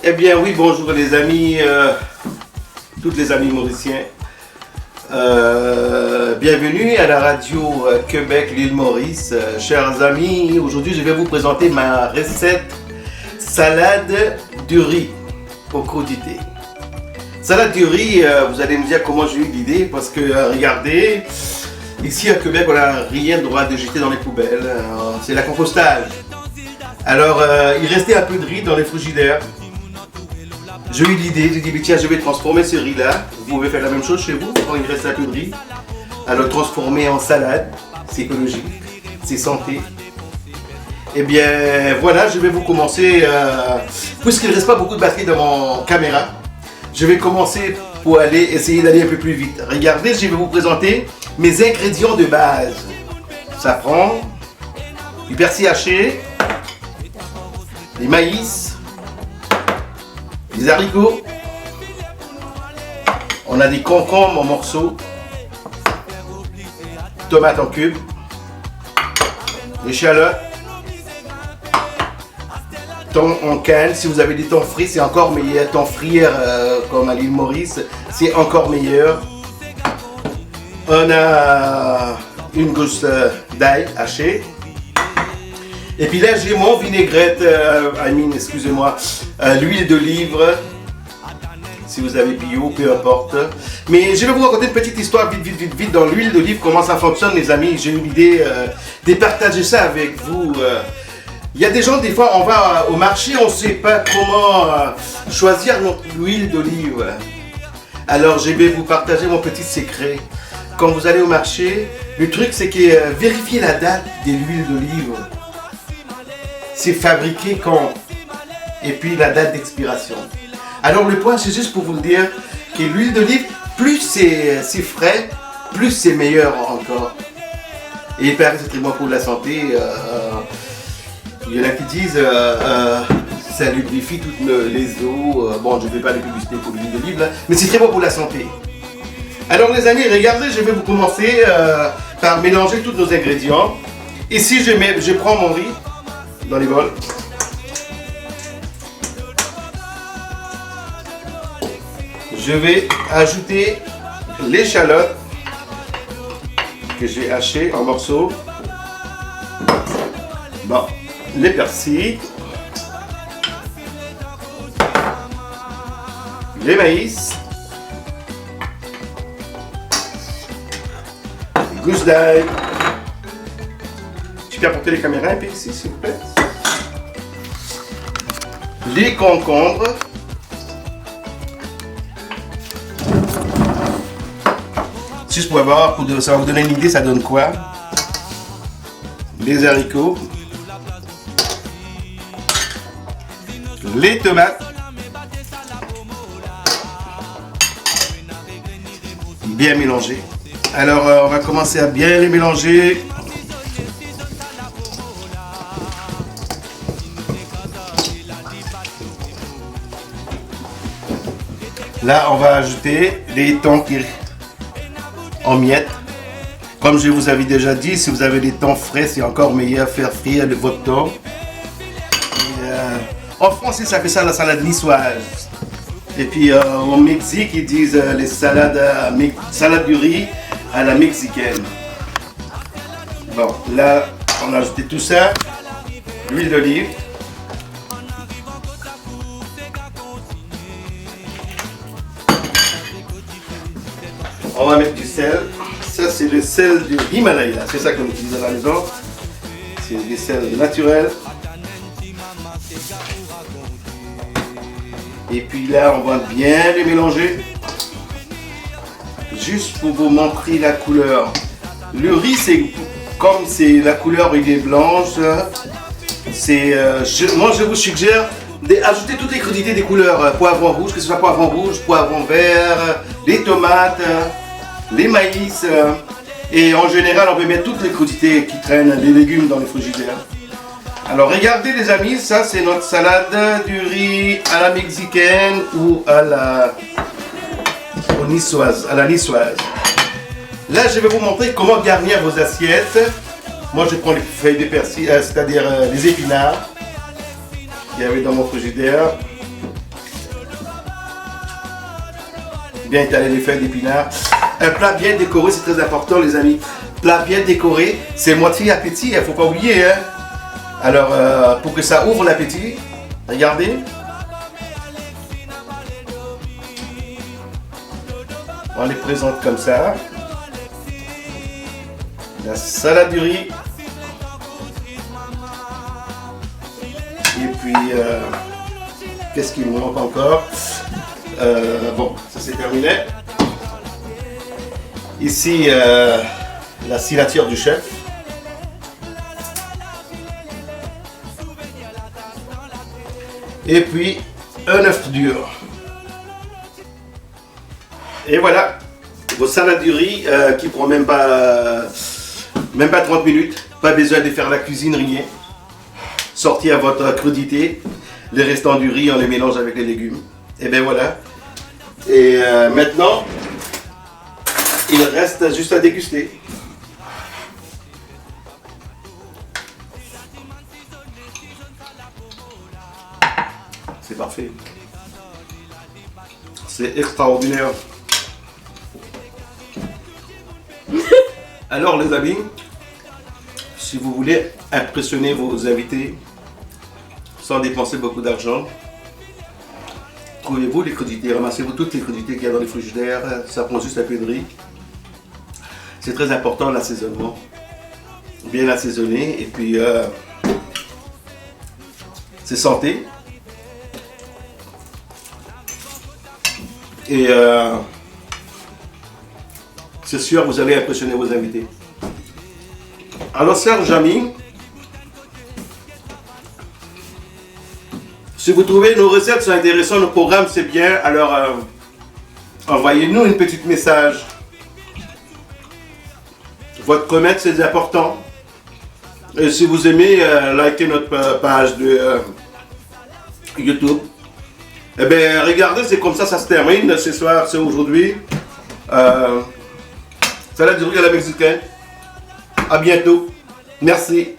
Eh bien oui, bonjour les amis, toutes les amis mauriciens. Bienvenue à la radio Québec, l'île Maurice. Chers amis, aujourd'hui je vais vous présenter ma recette salade du riz au crudité. Salade du riz, vous allez me dire comment j'ai eu l'idée, parce que regardez, ici à Québec on n'a rien le droit de jeter dans les poubelles, c'est la compostage. Alors il restait un peu de riz dans les frigidaires. J'ai eu l'idée, j'ai dit tiens je vais transformer ce riz là, vous pouvez faire la même chose chez vous quand il reste un peu de riz. Alors transformer en salade, c'est écologique, c'est santé. Et bien voilà, je vais vous commencer, puisqu'il ne reste pas beaucoup de batterie dans mon caméra, je vais commencer pour essayer d'aller un peu plus vite. Regardez, je vais vous présenter mes ingrédients de base. Safran, du persil haché, des maïs, des haricots, on a des concombres en morceaux, tomates en cubes, des échalotes, thon en canne. Si vous avez des thons frits, c'est encore meilleur. Thon frire comme à l'île Maurice, c'est encore meilleur. On a une gousse d'ail hachée. Et puis là j'ai mon vinaigrette, excusez-moi, l'huile d'olive, si vous avez bio, peu importe. Mais je vais vous raconter une petite histoire vite dans l'huile d'olive, comment ça fonctionne les amis. J'ai eu l'idée de partager ça avec vous. Il y a des gens, des fois on va au marché, on ne sait pas comment choisir notre huile d'olive. Alors je vais vous partager mon petit secret. Quand vous allez au marché, le truc c'est que vérifiez la date de l'huile d'olive. C'est fabriqué quand? Et puis la date d'expiration. Alors le point c'est juste pour vous dire que l'huile d'olive, plus c'est frais, plus c'est meilleur encore. Et il paraît que c'est très bon pour la santé. Il y en a qui disent ça lubrifie toutes les os. Bon, je ne fais pas de publicité pour l'huile d'olive là, mais c'est très bon pour la santé. Alors les amis, regardez, je vais vous commencer par mélanger tous nos ingrédients. Ici je prends mon riz dans les bols. Je vais ajouter l'échalote que j'ai haché en morceaux. Bon, les persils, les maïs, les gousses d'ail. Tu peux apporter les caméras un peu ici, s'il vous plaît. Les concombres. Juste pour voir, ça va vous donner une idée, ça donne quoi. Les haricots. Les tomates. Bien mélanger. Alors, on va commencer à bien les mélanger. Là, on va ajouter les thons en miettes. Comme je vous avais déjà dit, si vous avez des thons frais, c'est encore meilleur faire frire votre thon. En français, ça fait ça la salade niçoise. Et puis au Mexique, ils disent les salades du riz à la mexicaine. Bon, là, on a ajouté tout ça. L'huile d'olive. On va mettre du sel. Ça, c'est le sel du Himalaya. C'est ça qu'on utilise à la maison. C'est du sel naturel. Et puis là, on va bien les mélanger. Juste pour vous montrer la couleur. Le riz, c'est comme la couleur il est blanche. Moi, je vous suggère d'ajouter toutes les crudités des couleurs. Poivron rouge, que ce soit poivron rouge, poivron vert, les tomates, les maïs. Et en général, on peut mettre toutes les crudités qui traînent, les légumes dans les frigidaires. Alors regardez les amis, ça c'est notre salade du riz à la mexicaine ou à la niçoise. Là je vais vous montrer comment garnir vos assiettes. Moi je prends les feuilles de persil, c'est-à-dire les épinards qu'il y avait dans mon frigidaire. bien étaler les feuilles d'épinards. Un plat bien décoré, c'est très important les amis. Plat bien décoré, c'est moitié appétit, il ne faut pas oublier. Hein. Alors, pour que ça ouvre l'appétit, regardez. On les présente comme ça. La salade du riz. Et puis, qu'est-ce qu'il me manque encore? Bon, ça c'est terminé. Ici, la signature du chef. Et puis, un œuf dur. Et voilà, vos salades du riz qui prend même pas 30 minutes. Pas besoin de faire la cuisine, rien. Sortir votre crudité. Les restants du riz, on les mélange avec les légumes. Et bien voilà. Et maintenant, il reste juste à déguster. C'est parfait. C'est extraordinaire. Alors les amis, si vous voulez impressionner vos invités sans dépenser beaucoup d'argent, trouvez-vous les crudités, ramassez-vous toutes les crudités qu'il y a dans les frigidaires, ça prend juste un peu de riz. C'est très important l'assaisonnement, bien assaisonné et puis c'est santé. Et c'est sûr, vous allez impressionner vos invités. Alors, chers amis, si vous trouvez nos recettes sont intéressantes, nos programmes c'est bien, alors envoyez-nous un petit message. Votre comment c'est important. Et si vous aimez, likez notre page de YouTube. Eh bien, regardez, c'est comme ça se termine. Ce soir, c'est aujourd'hui. Salade du riz à la mexicaine. À bientôt. Merci.